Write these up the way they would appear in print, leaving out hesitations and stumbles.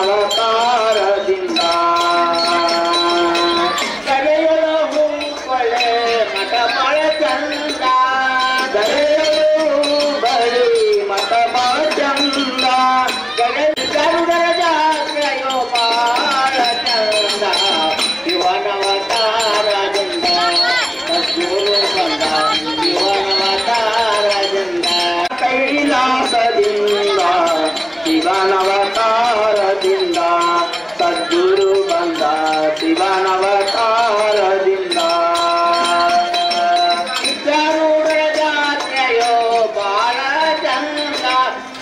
ಶಿವನವತಾರದಿಂದ ಕರೆಯಲು ಹೂವಳೆ ಮಠ ಬಾಳ ಚಂದ ಕರೆಯಲು ಬಳಿ ಮಠ ಬಾಳ ಚಂದ ಗರುಡರ ಜಾತ್ರೆಯೋ ಬಾಳ ಚಂದ ಶಿವನವತಾರದಿಂದ ಸದ್ಗುರು ಬಂದ ಶಿವನವತಾರದಿಂದ ಕೈಲಾಸದಿಂದ ಶಿವನವತಾರದಿಂದ ಸದ್ಗುರು ಬಂದ ಶಿವನವತಾರದಿಂದ ಸಿದ್ಧಾರೂಢರ ಜಾತ್ರೆಯೋ ಬಾಳ ಚಂದ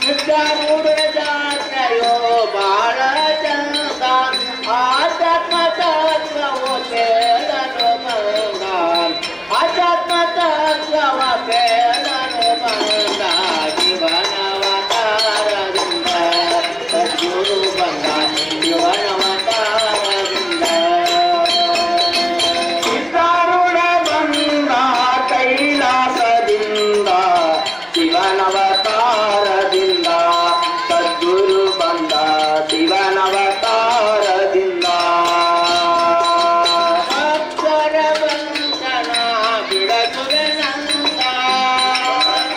ಸಿದ್ಧಾರೂಢರ ಜಾತ್ರೆಯೋ ಬಾಳ ಚಂದ ಆಧ್ಯಾತ್ಮ ತತ್ವವು ಬೇಡನು ಬಂದ ಆಧ್ಯಾತ್ಮ ತತ್ವವ ಬೇಡನು ಬಂದ ಶಿವನವತಾರದಿಂದ ಸದ್ಗುರು ಬಂದ ಶಿವನವತಾರದಿಂದ ಸಿದ್ಧಾರೂಢ ಬಂದ ಕೈಲಾಸದಿಂದ ಶಿವನವತಾರದಿಂದ ಸದ್ಗುರು ಬಂದ ಶಿವನವತಾರದಿಂದ ಅಕ್ಷರ ಬಂಧನ ಬಿಡಸುವೆ ನಂದ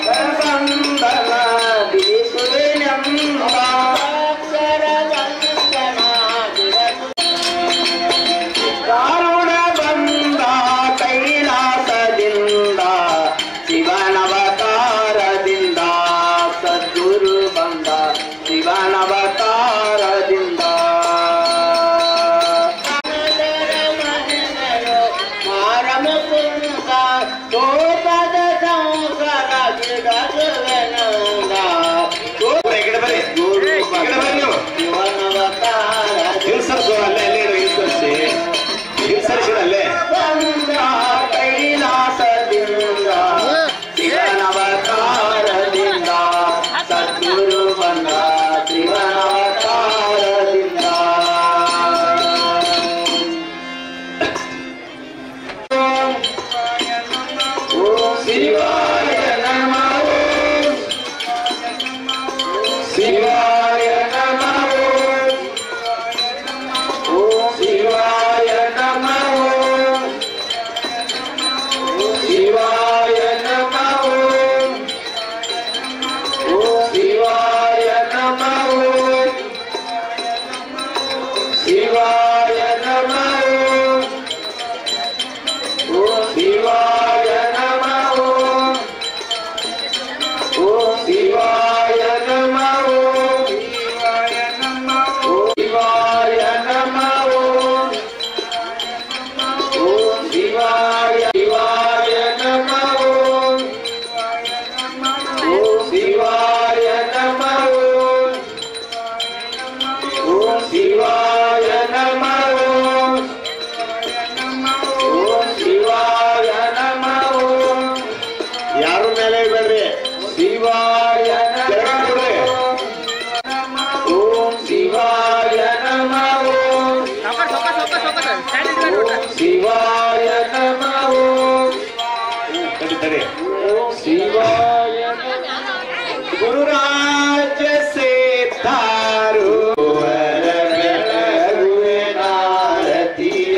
ಬಂಧನ ಬಿಡಿಸುವೆ ನಂದ ಅಕ್ಷರ ಬಂಧನ ಕಾರುಣ ಬಂದ ಕೈಲಾಸದಿಂದ ಶಿವನವತಾರದಿಂದ ಸದ್ಗುರು ಬಂದ ಶಿವನವತಾರದಿಂದ ಮಾರಮುಕುಂದ ಗೋಪದ ಸಂಸಾರ ಗಿಡಸುವೆ ನಂದ ಶಿವನವತಾರಲ್ಲೇ ಬಂದ ಕೈಲಾಸದಿಂದ ಶಿವನವತಾರದಿಂದ ಸದ್ಗುರು ಬಂದ ಶಿವನವತಾರದಿಂದ ಓಂ ಶಿವಾಯ ನಮಃ ಶಿವಾಯ ನಮಃ ಓಂ ಶಿವಾಯ ನಮಃ ಶಿವಾಯ ನಮಃ ಓಂ ಶಿವಾಯ ನಮಃ ಶಿವಾಯ ನಮಃ ಓಂ ಶಿವಾಯ ನಮಃ ಓಂ ಶಿವಾಯ ನಮಃ ಶಿವಾಯ ನಮಃ ಓಂ ಶಿವಾಯ ಶಿವಾಯ ನಮಃ ಓಂ ಶಿವಾಯ ನಮಃ ಓಂ ಶಿವಾಯ ನಮಃ ಓಂ ಶಿವಾಯ ನಮಃ ಯಾರು ಮೇಲೆ ಬೇಡ್ರಿ ಶಿವಾಯ ನಮಃ ಓಂ ಶಿವಾಯ ನಮಃ ಶಿವಾಯ ನಮಃ ಶಿವಾಯ ಗುರುರಾಜ ಸೇತಾರು ನಾರತಿಯ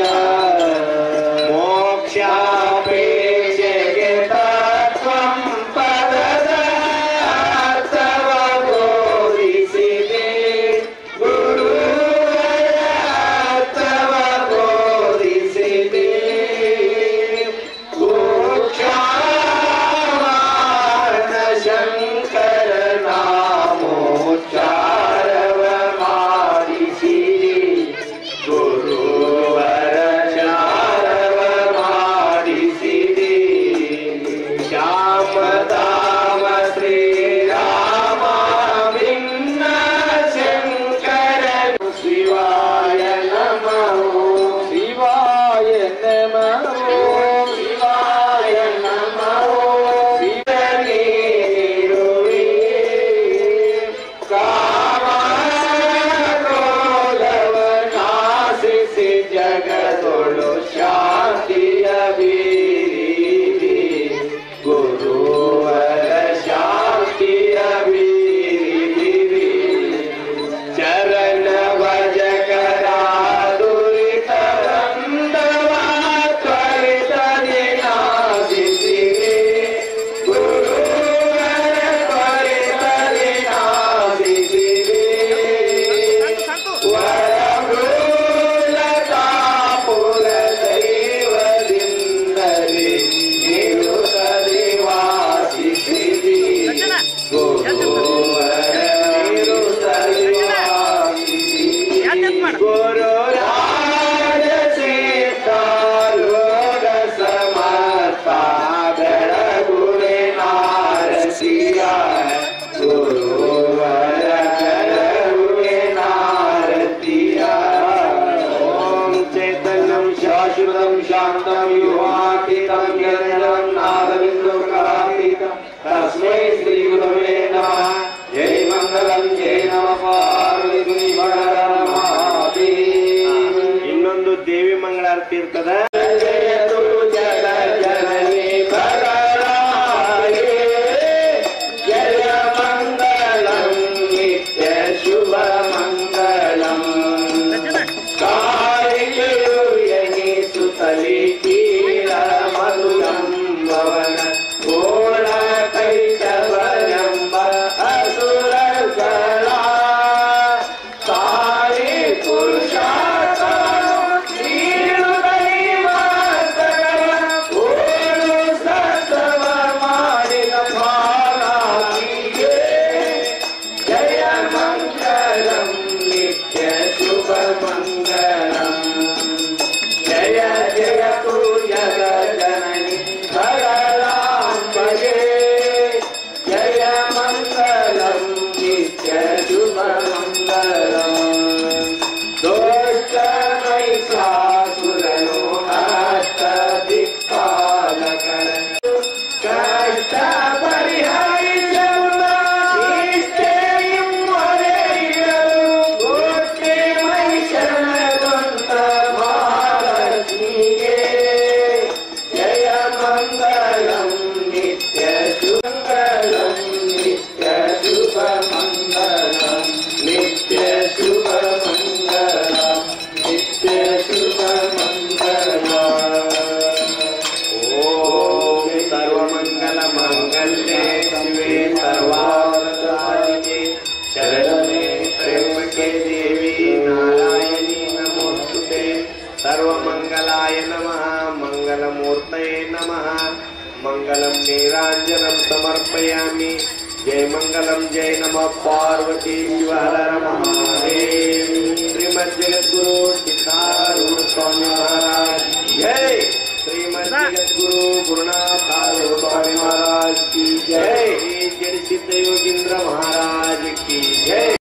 ಮೋಕ್ಷಾಪೇಕ್ಷೆಗೆ ತತ್ವಂ ಪದದ ಅರ್ಥವ ಬೋಧಿಸಿದೆ ಗುರುವರ ಅರ್ಥವ ಬೋಧಿಸಿದೆ ಮೋಕ್ಷ ಮಂಗಳಾರತಿ ಇರ್ತದ. सर्वमंगलाय नमः मंगलमूर्तये नमः मंगलम नीरांजनम समर्पयामि जय मंगलम जय नमः पार्वती शिव हर हर महादेव श्रीमद् जगद्गुरु सिद्धारूढ़ स्वामी महाराज जय श्रीमद् जगद्गुरु गुरुनाथ आरूढ़ स्वामी महाराज की जय जय सिद्ध योगींद्र महाराज की जय।